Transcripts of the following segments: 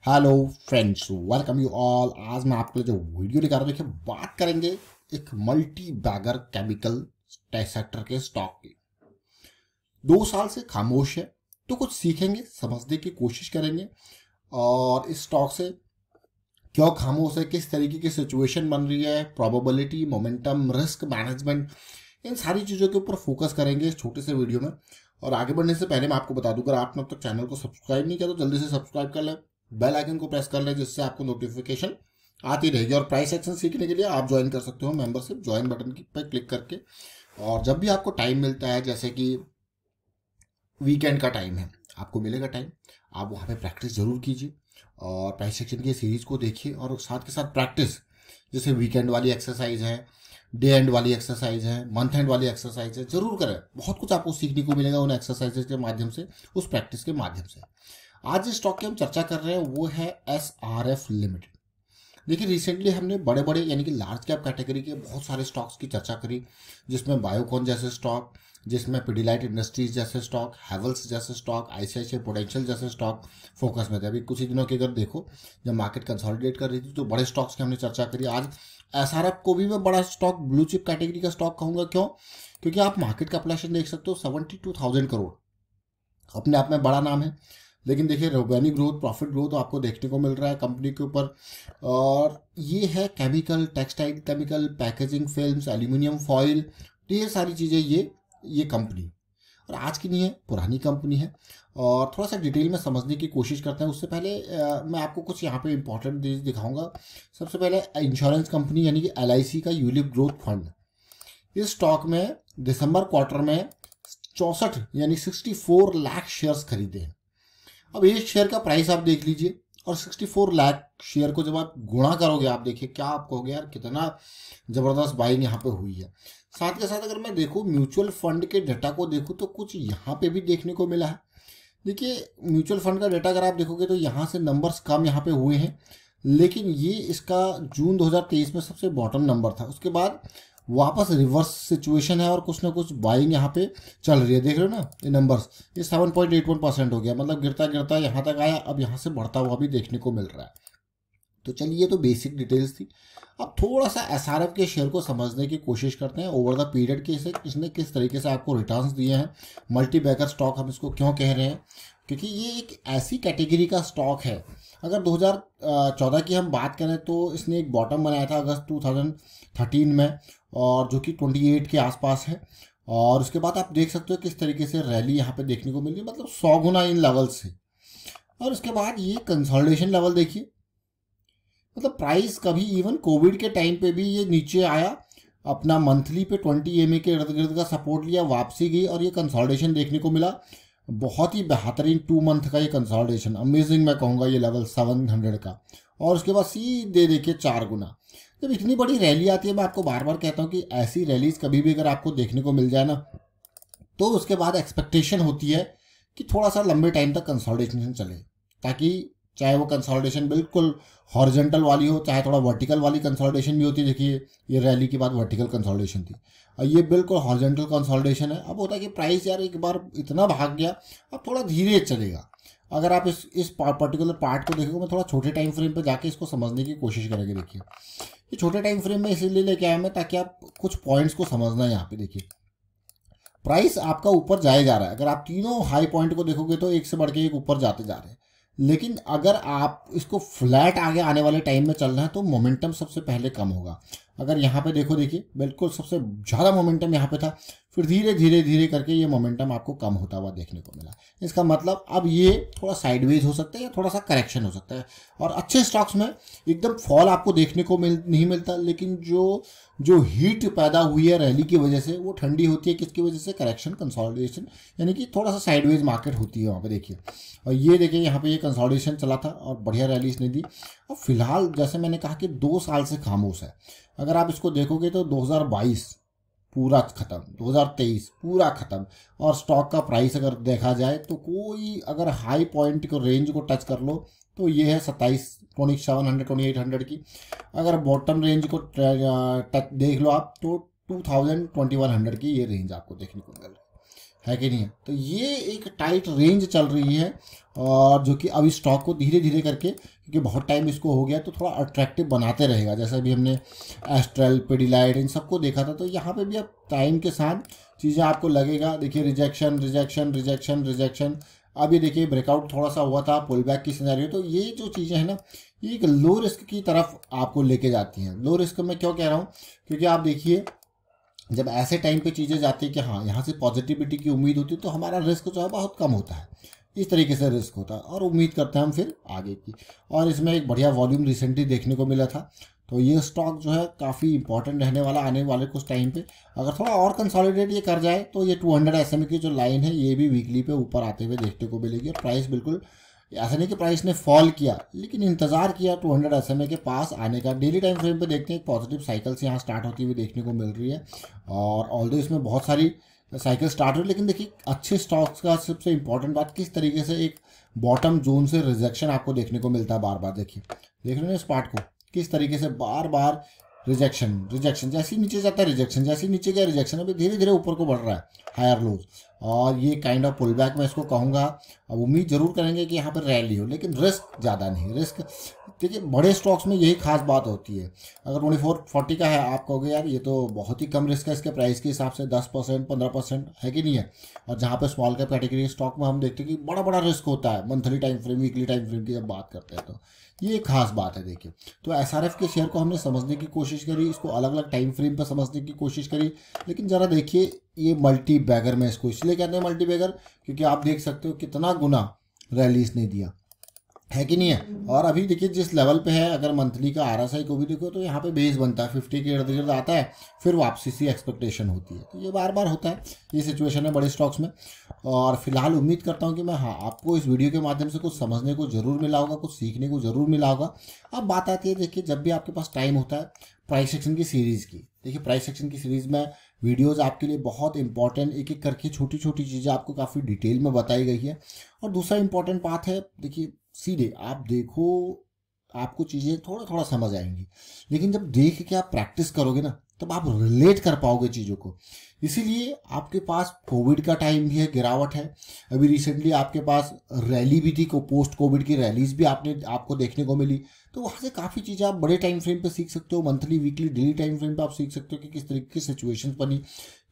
Hello friends, welcome you all. आज मैं आपके लिए जो वीडियो लेकर आ रहा हूं, देखिए बात करेंगे एक मल्टी बैगर केमिकल सेक्टर के स्टॉक की। 2 साल से खामोश है, तो कुछ सीखेंगे, समझने की कोशिश करेंगे और इस स्टॉक से क्यों खामोश है, किस तरीके की सिचुएशन बन रही है, प्रोबेबिलिटी, मोमेंटम, रिस्क मैनेजमेंट, इन सारी चीज़ों के ऊपर फोकस करेंगे इस छोटे से वीडियो में। और आगे बढ़ने से पहले मैं आपको बता दूं, अगर आपने अब तक चैनल को सब्सक्राइब नहीं किया तो जल्दी से सब्सक्राइब कर लें, बेल आइकन को प्रेस कर लें, जिससे आपको नोटिफिकेशन आती रहेगी। और प्राइस एक्शन सीखने के लिए आप ज्वाइन कर सकते हो मेंबरशिप, ज्वाइन बटन पर क्लिक करके। और जब भी आपको टाइम मिलता है, जैसे कि वीकेंड का टाइम है, आपको मिलेगा टाइम, आप वहाँ पे प्रैक्टिस जरूर कीजिए और प्राइस एक्शन की सीरीज को देखिए। और साथ के साथ प्रैक्टिस, जैसे वीकेंड वाली एक्सरसाइज है, डे एंड वाली एक्सरसाइज है, मंथ एंड वाली एक्सरसाइज है, जरूर करें। बहुत कुछ आपको सीखने को मिलेगा उन एक्सरसाइजेज के माध्यम से, उस प्रैक्टिस के माध्यम से। आज जिस स्टॉक की हम चर्चा कर रहे हैं वो है SRF लिमिटेड। देखिए रिसेंटली हमने बड़े बड़े यानी कि लार्ज कैप कैटेगरी के बहुत सारे स्टॉक्स की चर्चा करी, जिसमें बायोकॉन जैसे स्टॉक, जिसमें पिडिलाइट इंडस्ट्रीज जैसे स्टॉक, हैवल्स जैसे स्टॉक, ICICI प्रोडेंशियल जैसे स्टॉक फोकस में थे। अभी कुछ ही दिनों की अगर देखो, जब मार्केट कंसोलिडेट कर रही थी तो बड़े स्टॉक्स की हमने चर्चा करी। आज SRF को भी मैं बड़ा स्टॉक, ब्लू चिप कैटेगरी का स्टॉक कहूँगा। क्यों? क्योंकि आप मार्केट कैपिटलाइजेशन देख सकते हो 72,000 करोड़, अपने आप में बड़ा नाम है। लेकिन देखिए रेवेन्यू ग्रोथ, प्रॉफिट ग्रोथ आपको देखने को मिल रहा है कंपनी के ऊपर। और ये है chemical, textile chemical, packaging films, aluminium foil, ढेर सारी चीज़ें ये कंपनी। और आज की नहीं है, पुरानी कंपनी है। और थोड़ा सा डिटेल में समझने की कोशिश करते हैं। उससे पहले मैं आपको कुछ यहाँ पे इंपॉर्टेंट चीज दिखाऊंगा। सबसे पहले इंश्योरेंस कंपनी यानी कि LIC का यूलिप ग्रोथ फंड, इस स्टॉक में दिसंबर क्वार्टर में 64 यानी 64 लाख शेयर्स खरीदे हैं। अब एक शेयर का प्राइस आप देख लीजिए, और 64 लाख शेयर को जब आप गुणा करोगे, आप देखिए क्या आप कहोगे, यार कितना जबरदस्त बाइंग यहाँ पे हुई है। साथ के साथ अगर मैं देखूँ म्यूचुअल फंड के डाटा को देखूँ तो कुछ यहाँ पे भी देखने को मिला है। देखिए म्यूचुअल फंड का डाटा अगर आप देखोगे तो यहाँ से नंबर्स कम यहाँ पे हुए हैं, लेकिन ये इसका जून 2023 में सबसे बॉटम नंबर था। उसके बाद वापस रिवर्स सिचुएशन है और कुछ ना कुछ बाइंग यहाँ पे चल रही है। देख रहे हो ना ये नंबर्स, ये 7.81% हो गया, मतलब गिरता गिरता यहाँ तक आया, अब यहाँ से बढ़ता हुआ भी देखने को मिल रहा है। तो चलिए, ये तो बेसिक डिटेल्स थी। अब थोड़ा सा SRF के शेयर को समझने की कोशिश करते हैं। ओवर द पीरियड के इसने किस तरीके से आपको रिटर्न्स दिए हैं। मल्टी बैगर स्टॉक हम इसको क्यों कह रहे हैं? क्योंकि ये एक ऐसी कैटेगरी का स्टॉक है। अगर 2014 की हम बात करें तो इसने एक बॉटम बनाया था अगस्त 2013 में, और जो कि 28 के आसपास है। और उसके बाद आप देख सकते हो किस तरीके से रैली यहाँ पे देखने को मिली, मतलब 100 गुना इन लेवल से। और उसके बाद ये कंसोलिडेशन लेवल देखिए, मतलब प्राइस कभी इवन कोविड के टाइम पे भी ये नीचे आया, अपना मंथली पे 20 EMA के इर्द गिर्द का सपोर्ट लिया, वापसी गई और ये कंसोलिडेशन देखने को मिला। बहुत ही बेहतरीन 2 मंथ का ये कंसोलिडेशन, अमेजिंग मैं कहूँगा ये लेवल 700 का। और उसके बाद सीधे देखिए 4 गुना। जब इतनी बड़ी रैली आती है, मैं आपको बार बार कहता हूँ कि ऐसी रैलीज कभी भी अगर आपको देखने को मिल जाए ना, तो उसके बाद एक्सपेक्टेशन होती है कि थोड़ा सा लंबे टाइम तक कंसोलिडेशन चले, ताकि चाहे वो कंसोलिडेशन बिल्कुल हॉरिजॉन्टल वाली हो, चाहे थोड़ा वर्टिकल वाली कंसोलिडेशन भी होती है। देखिए ये रैली के बाद वर्टिकल कंसोलिडेशन थी, और ये बिल्कुल हॉरिजॉन्टल कंसोलिडेशन है। अब होता है कि प्राइस यार एक बार इतना भाग गया, अब थोड़ा धीरे चलेगा। अगर आप इस पर्टिकुलर पार्ट को देखोगे, मैं थोड़ा छोटे टाइम फ्रेम पे जाके इसको समझने की कोशिश करेंगे। देखिए ये छोटे टाइम फ्रेम में इसीलिए लेके आया मैं, ताकि आप कुछ पॉइंट्स को समझना है। यहाँ पे देखिए प्राइस आपका ऊपर जाया जा रहा है। अगर आप तीनों हाई पॉइंट को देखोगे तो एक से बढ़ के एक ऊपर जाते जा रहे हैं। लेकिन अगर आप इसको फ्लैट आगे आने वाले टाइम में चलना है तो मोमेंटम सबसे पहले कम होगा। अगर यहाँ पे देखो, देखिए बिल्कुल सबसे ज़्यादा मोमेंटम यहाँ पे था, फिर धीरे धीरे धीरे करके ये मोमेंटम आपको कम होता हुआ देखने को मिला। इसका मतलब अब ये थोड़ा साइडवेज हो सकता है या थोड़ा सा करेक्शन हो सकता है। और अच्छे स्टॉक्स में एकदम फॉल आपको देखने को नहीं मिलता, लेकिन जो हीट पैदा हुई है रैली की वजह से, वो ठंडी होती है किसकी वजह से? करेक्शन, कंसोलिडेशन, यानी कि थोड़ा सा साइडवेज मार्केट होती है वहाँ पे। देखिए और ये देखिए यहाँ पे ये कंसोलिडेशन चला था और बढ़िया रैली इसने दी। और फिलहाल जैसे मैंने कहा कि 2 साल से खामोश है। अगर आप इसको देखोगे तो 2022 पूरा खत्म, 2023 पूरा खत्म, और स्टॉक का प्राइस अगर देखा जाए तो कोई अगर हाई पॉइंट को, रेंज को टच कर लो तो ये है 2700 2800 की। अगर बॉटम रेंज को टच देख लो आप तो 2000 2100 की ये रेंज आपको देखने को मिल रही है। है कि नहीं है। तो ये एक टाइट रेंज चल रही है, और जो कि अभी स्टॉक को धीरे धीरे करके, क्योंकि बहुत टाइम इसको हो गया, तो थोड़ा अट्रैक्टिव बनाते रहेगा। जैसे अभी हमने एस्ट्रल, पिडिलाइट, इन सबको देखा था, तो यहाँ पे भी अब टाइम के साथ चीज़ें आपको लगेगा। देखिए रिजेक्शन रिजेक्शन रिजेक्शन रिजेक्शन, अब ये देखिए ब्रेकआउट थोड़ा सा हुआ था, पुल बैक की सिनेरियो। तो ये जो चीज़ें हैं ना, ये एक लो रिस्क की तरफ आपको लेके जाती हैं। लो रिस्क मैं क्यों कह रहा हूँ, क्योंकि आप देखिए जब ऐसे टाइम पे चीज़ें जाती है कि हाँ यहाँ से पॉजिटिविटी की उम्मीद होती है, तो हमारा रिस्क जो है बहुत कम होता है। इस तरीके से रिस्क होता है, और उम्मीद करते हैं हम फिर आगे की। और इसमें एक बढ़िया वॉल्यूम रिसेंटली देखने को मिला था। तो ये स्टॉक जो है काफ़ी इंपॉर्टेंट रहने वाला आने वाले कुछ टाइम पे। अगर थोड़ा और कंसोलिडेट ये कर जाए, तो ये 200 SMA की जो लाइन है, ये भी वीकली पे ऊपर आते हुए देखने को मिलेगी। और प्राइस बिल्कुल ऐसा नहीं कि प्राइस ने फॉल किया, लेकिन इंतजार किया 200 SMA के पास आने का। डेली टाइम फ्रेम पे देखते हैं एक पॉजिटिव साइकिल से यहाँ स्टार्ट होती हुई देखने को मिल रही है। और ऑल्दो इसमें बहुत सारी साइकिल स्टार्ट हुई, लेकिन देखिए अच्छे स्टॉक्स का सबसे इंपॉर्टेंट बात, किस तरीके से एक बॉटम जोन से रिजेक्शन आपको देखने को मिलता है बार बार। देखिए देख रहे हैं इस पार्ट को, किस तरीके से बार बार रिजेक्शन रिजेक्शन, जैसे ही नीचे जाता है रिजेक्शन, जैसे ही नीचे गया रिजेक्शन, अभी धीरे धीरे ऊपर को बढ़ रहा है हायर लोज। और ये काइंड ऑफ पुल बैक मैं इसको कहूँगा। अब उम्मीद जरूर करेंगे कि यहाँ पर रैली हो, लेकिन रिस्क ज़्यादा नहीं। रिस्क देखिए बड़े स्टॉक्स में यही खास बात होती है। अगर 2440 का है, आप कहोगे यार ये तो बहुत ही कम रिस्क है इसके प्राइस के हिसाब से, 10% 15% है कि नहीं है। और जहाँ पे स्मॉल कैप कैटेगरी स्टॉक में हम देखते हैं कि बड़ा बड़ा रिस्क होता है, monthly time frame, weekly time frame की जब बात करते हैं, तो ये एक खास बात है। देखिए तो SRF के शेयर को हमने समझने की कोशिश करी, इसको अलग अलग टाइम फ्रेम पर समझने की कोशिश करी, लेकिन ज़रा देखिए ये मल्टी बैगर में इसको इसलिए कहते हैं मल्टी बैगर, क्योंकि आप देख सकते हो कितना गुना रैली इसने दिया, है कि नहीं है। और अभी देखिए जिस लेवल पे है, अगर मंथली का RSI को भी देखो, तो यहाँ पे बेस बनता है 50 के इर्द गिर्द आता है, फिर वापसी सी एक्सपेक्टेशन होती है। तो ये बार बार होता है, ये सिचुएशन है बड़े स्टॉक्स में। और फिलहाल उम्मीद करता हूँ कि मैं आपको इस वीडियो के माध्यम से कुछ समझने को जरूर मिला होगा, कुछ सीखने को जरूर मिला होगा। अब बात आती है, देखिए जब भी आपके पास टाइम होता है प्राइस एक्शन की सीरीज़ की, देखिए प्राइस एक्शन की सीरीज़ में वीडियोस आपके लिए बहुत इंपॉर्टेंट, एक एक करके छोटी छोटी चीज़ें आपको काफ़ी डिटेल में बताई गई है। और दूसरा इंपॉर्टेंट बात है, देखिए सीधे आप देखो, आपको चीज़ें थोड़ा थोड़ा समझ आएंगी, लेकिन जब देख के आप प्रैक्टिस करोगे ना, तब आप रिलेट कर पाओगे चीज़ों को। इसीलिए आपके पास कोविड का टाइम भी है, गिरावट है। अभी रिसेंटली आपके पास रैली भी थी, को पोस्ट कोविड की रैलीज भी आपको देखने को मिली। तो वहाँ से काफ़ी चीज़ें आप बड़े टाइम फ्रेम पे सीख सकते हो, monthly, weekly, daily time frame पे आप सीख सकते हो कि किस तरीके की सिचुएशन बनी,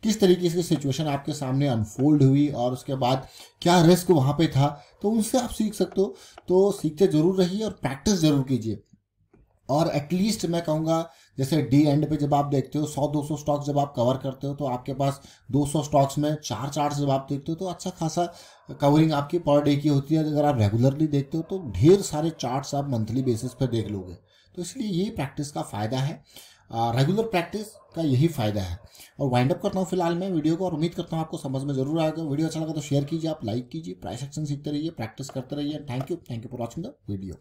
किस तरीके से सिचुएशन आपके सामने अनफोल्ड हुई, और उसके बाद क्या रिस्क वहाँ पे था। तो उनसे आप सीख सकते हो। तो सीखते जरूर रहिए और प्रैक्टिस जरूर कीजिए। और एटलीस्ट मैं कहूँगा, जैसे डे एंड पे जब आप देखते हो 100-200 स्टॉक्स जब आप कवर करते हो, तो आपके पास 200 स्टॉक्स में 4 चार्ट्स जब आप देखते हो, तो अच्छा खासा कवरिंग आपकी पर डे की होती है। अगर आप रेगुलरली देखते हो, तो ढेर सारे चार्ट्स आप मंथली बेसिस पर देख लोगे। तो इसलिए ये प्रैक्टिस का फ़ायदा है, रेगुलर प्रैक्टिस का यही फ़ायदा है। और वाइंड अप करता हूँ फिलहाल मैं वीडियो को, और उम्मीद करता हूँ आपको समझ में जरूर आएगा। वीडियो अच्छा लगा तो शेयर कीजिए, आप लाइक कीजिए, प्राइस एक्शन सीखते रहिए, प्रैक्टिस करते रहिए। Thank you for watching the video.